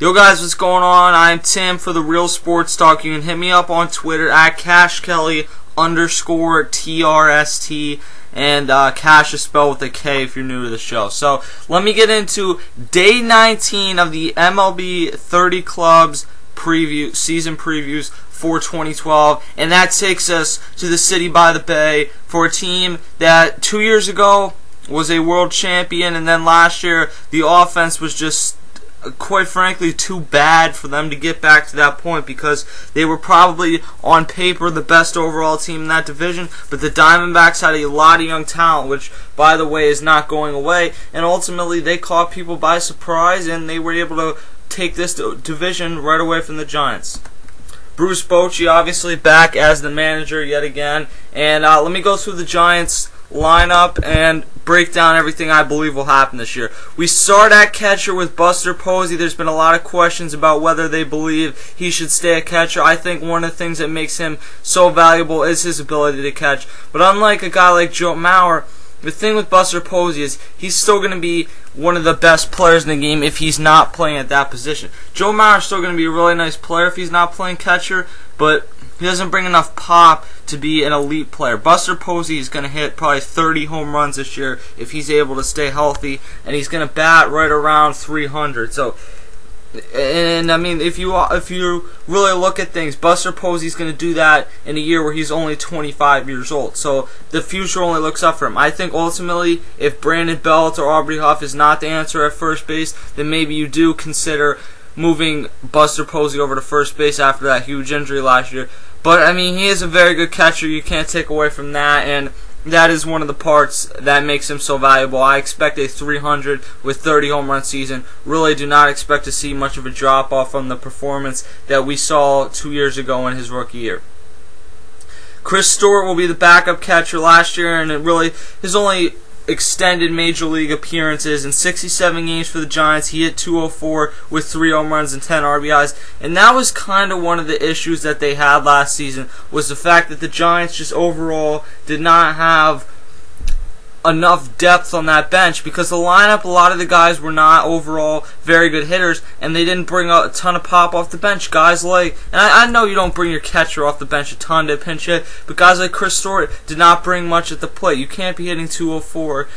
Yo guys, what's going on? I'm Tim for The Real Sports Talk. You can hit me up on Twitter at CashKelly_TRST, and Cash is spelled with a K if you're new to the show. So let me get into day 19 of the MLB 30 Clubs season previews for 2012, and that takes us to the city by the bay for a team that 2 years ago was a world champion, and then last year the offense was just, quite frankly, too bad for them to get back to that point, because they were probably on paper the best overall team in that division, but the Diamondbacks had a lot of young talent, which by the way is not going away, and ultimately they caught people by surprise and they were able to take this division right away from the Giants. Bruce Bochy obviously back as the manager yet again, and let me go through the Giants lineup and break down everything I believe will happen this year. We start at catcher with Buster Posey. There's been a lot of questions about whether they believe he should stay a catcher. I think one of the things that makes him so valuable is his ability to catch. But unlike a guy like Joe Mauer, the thing with Buster Posey is he's still going to be one of the best players in the game if he's not playing at that position. Joe Mauer is still going to be a really nice player if he's not playing catcher, but he doesn't bring enough pop to be an elite player. Buster Posey is going to hit probably 30 home runs this year if he's able to stay healthy, and he's going to bat right around 300. So, and I mean, if you really look at things, Buster Posey is going to do that in a year where he's only 25 years old. So the future only looks up for him. I think ultimately, if Brandon Belt or Aubrey Huff is not the answer at first base, then maybe you do consider moving Buster Posey over to first base after that huge injury last year. But, I mean, he is a very good catcher. You can't take away from that, and that is one of the parts that makes him so valuable. I expect a 300 with 30 home run season. Really do not expect to see much of a drop-off from the performance that we saw 2 years ago in his rookie year. Chris Stewart will be the backup catcher last year, and it really his only extended major league appearances. In 67 games for the Giants, he hit .204 with 3 home runs and 10 RBIs, and that was kind of one of the issues that they had last season, was the fact that the Giants just overall did not have enough depth on that bench, because the lineup, a lot of the guys were not overall very good hitters, and they didn't bring a ton of pop off the bench. Guys like, and I know you don't bring your catcher off the bench a ton to pinch hit, but guys like Chris Stewart did not bring much at the plate. You can't be hitting .204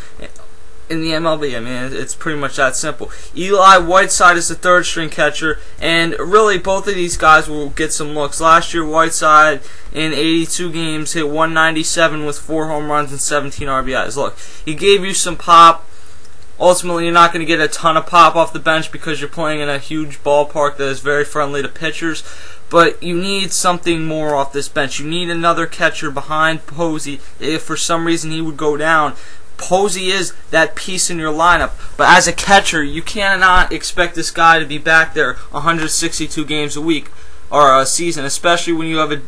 in the MLB. I mean, it's pretty much that simple. Eli Whiteside is the third string catcher, and really both of these guys will get some looks. Last year, Whiteside in 82 games hit .197 with 4 home runs and 17 RBIs. Look, he gave you some pop. Ultimately, you're not going to get a ton of pop off the bench because you're playing in a huge ballpark that is very friendly to pitchers, but you need something more off this bench. You need another catcher behind Posey if for some reason he would go down. Posey is that piece in your lineup, but as a catcher, you cannot expect this guy to be back there 162 games a week or a season, especially when you have a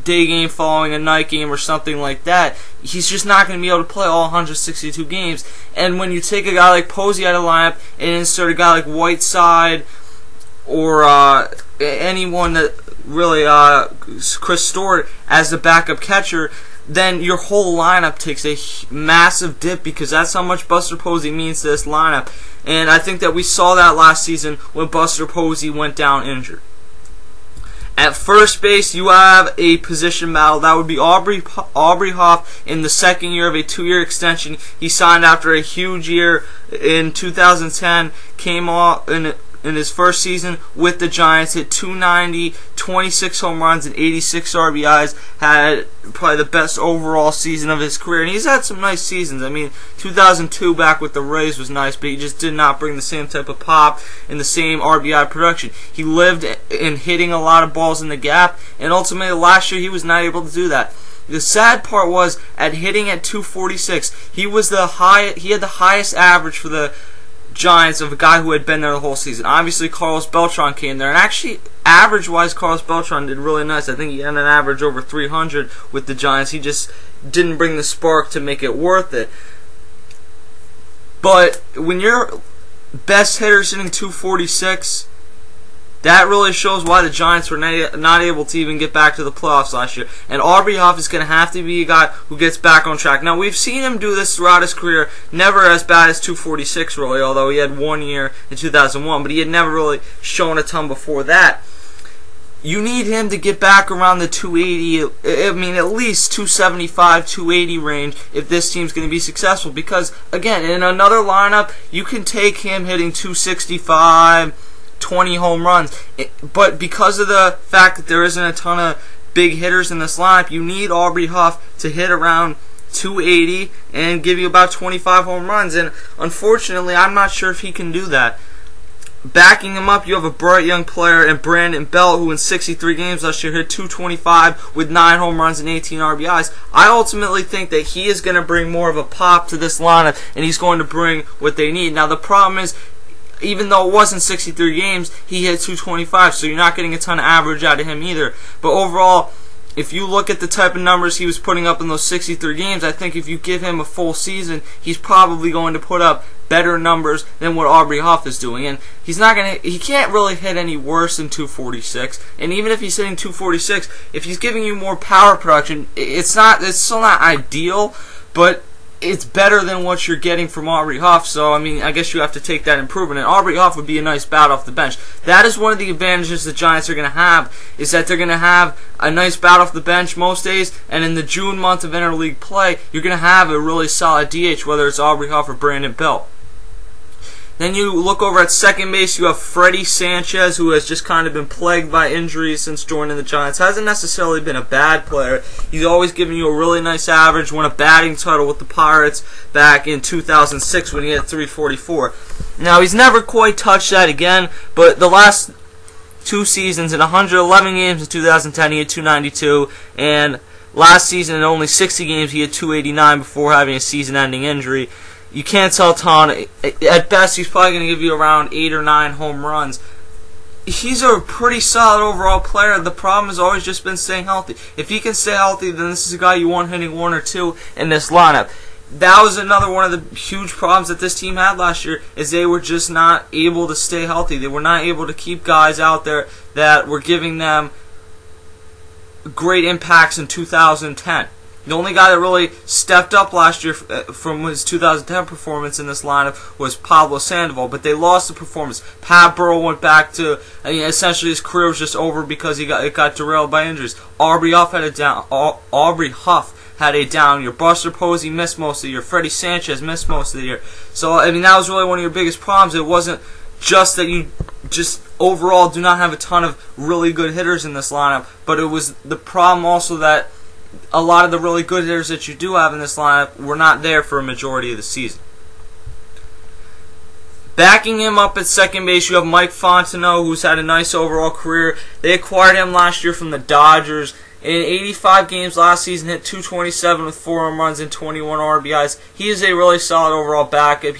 day game following a night game or something like that. He's just not going to be able to play all 162 games. And when you take a guy like Posey out of the lineup and insert a guy like Whiteside or anyone that really Chris Stewart as the backup catcher, then your whole lineup takes a massive dip, because that's how much Buster Posey means to this lineup. And I think that we saw that last season when Buster Posey went down injured. At first base, you have a position battle. That would be Aubrey Huff in the second year of a 2-year extension. He signed after a huge year in 2010, came off in his first season with the Giants, hit .290, 26 home runs and 86 RBIs, had probably the best overall season of his career, and he's had some nice seasons. I mean, 2002 back with the Rays was nice, but he just did not bring the same type of pop and the same RBI production. He lived in hitting a lot of balls in the gap, and ultimately last year he was not able to do that. The sad part was, at hitting at .246, he had the highest average for the Giants of a guy who had been there the whole season. Obviously, Carlos Beltran came there, and actually, average-wise, Carlos Beltran did really nice. I think he had an average over 300 with the Giants. He just didn't bring the spark to make it worth it. But when your best hitter's hitting .246, that really shows why the Giants were not able to even get back to the playoffs last year. And Aubrey Huff is going to have to be a guy who gets back on track. Now, we've seen him do this throughout his career, never as bad as 246 really, although he had 1 year in 2001, but he had never really shown a ton before that. You need him to get back around the 280, I mean at least 275, 280 range if this team's going to be successful. Because, again, in another lineup, you can take him hitting 265, 20 home runs. But because of the fact that there isn't a ton of big hitters in this lineup, you need Aubrey Huff to hit around 280 and give you about 25 home runs. And unfortunately, I'm not sure if he can do that. Backing him up, you have a bright young player in Brandon Belt, who in 63 games last year hit 225 with 9 home runs and 18 RBIs. I ultimately think that he is going to bring more of a pop to this lineup, and he's going to bring what they need. Now, the problem is, even though it wasn't 63 games, he hit 225, so you're not getting a ton of average out of him either. But overall, if you look at the type of numbers he was putting up in those 63 games, I think if you give him a full season, he's probably going to put up better numbers than what Aubrey Huff is doing. And he can't really hit any worse than 246. And even if he's hitting 246, if he's giving you more power production, it's still not ideal, but it's better than what you're getting from Aubrey Huff. So, I mean, I guess you have to take that improvement. And Aubrey Huff would be a nice bat off the bench. That is one of the advantages the Giants are going to have, is that they're going to have a nice bat off the bench most days. And in the June month of interleague play, you're going to have a really solid DH, whether it's Aubrey Huff or Brandon Belt. Then you look over at second base, you have Freddie Sanchez, who has just kind of been plagued by injuries since joining the Giants. Hasn't necessarily been a bad player. He's always given you a really nice average. Won a batting title with the Pirates back in 2006 when he had 344. Now, he's never quite touched that again, but the last 2 seasons, in 111 games in 2010, he had 292, and last season in only 60 games, he had 289 before having a season-ending injury. You can't tell a ton. At best, he's probably going to give you around 8 or 9 home runs. He's a pretty solid overall player. The problem has always just been staying healthy. If he can stay healthy, then this is a guy you want hitting 1 or 2 in this lineup. That was another one of the huge problems that this team had last year, is they were just not able to stay healthy. They were not able to keep guys out there that were giving them great impacts in 2010. The only guy that really stepped up last year from his 2010 performance in this lineup was Pablo Sandoval, but they lost the performance. Pat Burrell went back to, essentially his career was just over because it got derailed by injuries. Aubrey Huff had a down year. Buster Posey missed most of the year. Freddie Sanchez missed most of the year. So, I mean, that was really one of your biggest problems. It wasn't just that you just overall do not have a ton of really good hitters in this lineup, but it was the problem also that a lot of the really good hitters that you do have in this lineup were not there for a majority of the season. Backing him up at second base, you have Mike Fontenot, who's had a nice overall career. They acquired him last year from the Dodgers. In 85 games last season, hit 227 with 4 home runs and 21 RBIs. He is a really solid overall backup.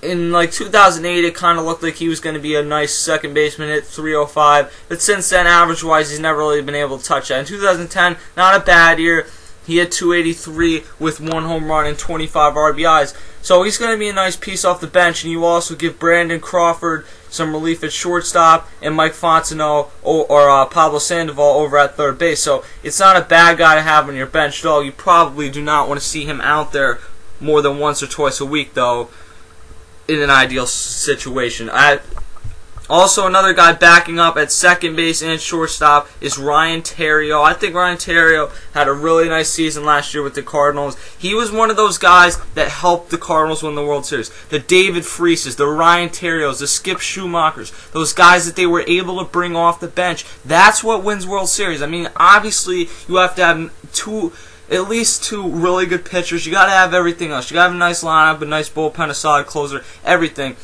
In like 2008, it kind of looked like he was going to be a nice second baseman, hit 305. But since then, average-wise, he's never really been able to touch that. In 2010, not a bad year. He had 283 with 1 home run and 25 RBIs. So he's going to be a nice piece off the bench. And you also give Brandon Crawford some relief at shortstop and Mike Fontenot or Pablo Sandoval over at third base. So it's not a bad guy to have on your bench, though. You probably do not want to see him out there more than once or twice a week, though, in an ideal situation. Also, another guy backing up at second base and shortstop is Ryan Theriot. I think Ryan Theriot had a really nice season last year with the Cardinals. He was one of those guys that helped the Cardinals win the World Series. The David Freeses, the Ryan Theriots, the Skip Schumachers, those guys that they were able to bring off the bench. That's what wins World Series. I mean, obviously, you have to have at least 2 really good pitchers. You got to have everything else. You got to have a nice lineup, a nice bullpen, a solid closer, everything.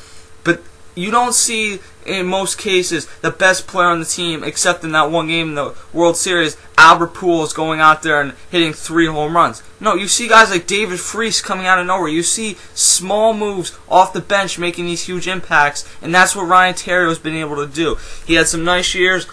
But you don't see, in most cases, the best player on the team, except in that one game in the World Series, Albert Pujols going out there and hitting 3 home runs. No, you see guys like David Freese coming out of nowhere. You see small moves off the bench making these huge impacts, and that's what Ryan Theriot has been able to do. He had some nice years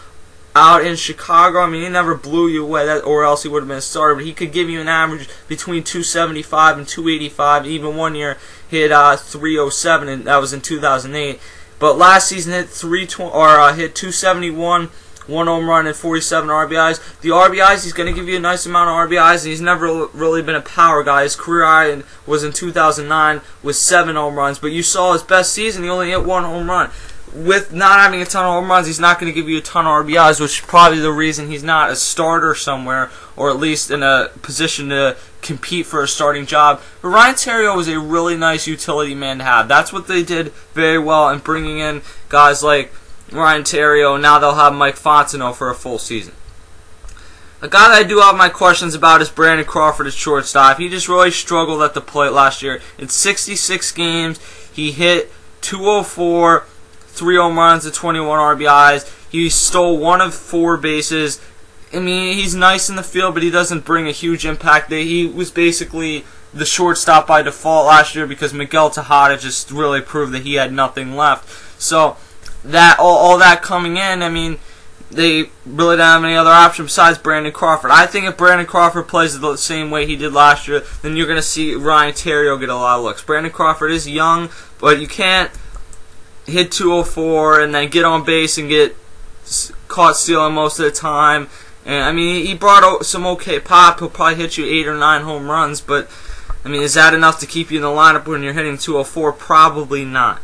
out in Chicago. I mean, he never blew you away, or else he would have been a starter, but he could give you an average between 275 and 285. Even one year, he hit 307, and that was in 2008. but last season hit 271. 1 home run and 47 RBIs. The RBIs, he's going to give you a nice amount of RBIs, and he's never really been a power guy. His career high was in 2009 with 7 home runs, but you saw his best season, he only hit 1 home run. With not having a ton of home runs, he's not going to give you a ton of RBIs, which is probably the reason he's not a starter somewhere, or at least in a position to compete for a starting job. But Ryan Theriot was a really nice utility man to have. That's what they did very well in bringing in guys like Ryan Theriot. Now they'll have Mike Fontenot for a full season. A guy that I do have my questions about is Brandon Crawford at shortstop. He just really struggled at the plate last year. In 66 games, he hit .204, 3 home runs and 21 RBIs. He stole 1 of 4 bases. I mean, he's nice in the field, but he doesn't bring a huge impact. He was basically the shortstop by default last year because Miguel Tejada just really proved that he had nothing left. So that all that coming in, I mean, they really don't have any other option besides Brandon Crawford. I think if Brandon Crawford plays the same way he did last year, then you're going to see Ryan Theriot get a lot of looks. Brandon Crawford is young, but you can't hit .204 and then get on base and get caught stealing most of the time. And I mean, he brought out some okay pop. He'll probably hit you 8 or 9 home runs, but I mean, is that enough to keep you in the lineup when you're hitting .204? Probably not.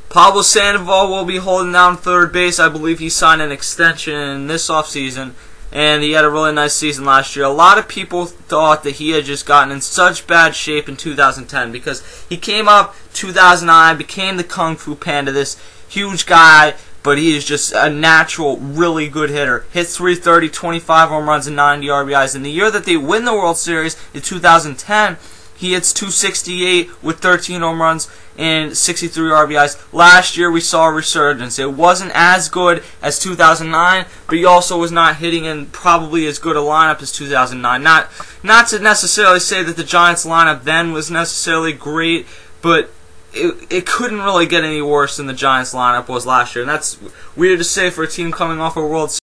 Pablo Sandoval will be holding down third base. I believe he signed an extension this offseason, and he had a really nice season last year. A lot of people thought that he had just gotten in such bad shape in 2010 because he came up 2009, became the Kung Fu Panda, this huge guy, but he is just a natural, really good hitter. Hit .330, 25 home runs and 90 RBIs. In the year that they win the World Series in 2010, he hits .268 with 13 home runs and 63 RBIs. Last year we saw a resurgence. It wasn't as good as 2009, but he also was not hitting in probably as good a lineup as 2009. Not to necessarily say that the Giants lineup then was necessarily great, but it couldn't really get any worse than the Giants lineup was last year. And that's weird to say for a team coming off a World Series.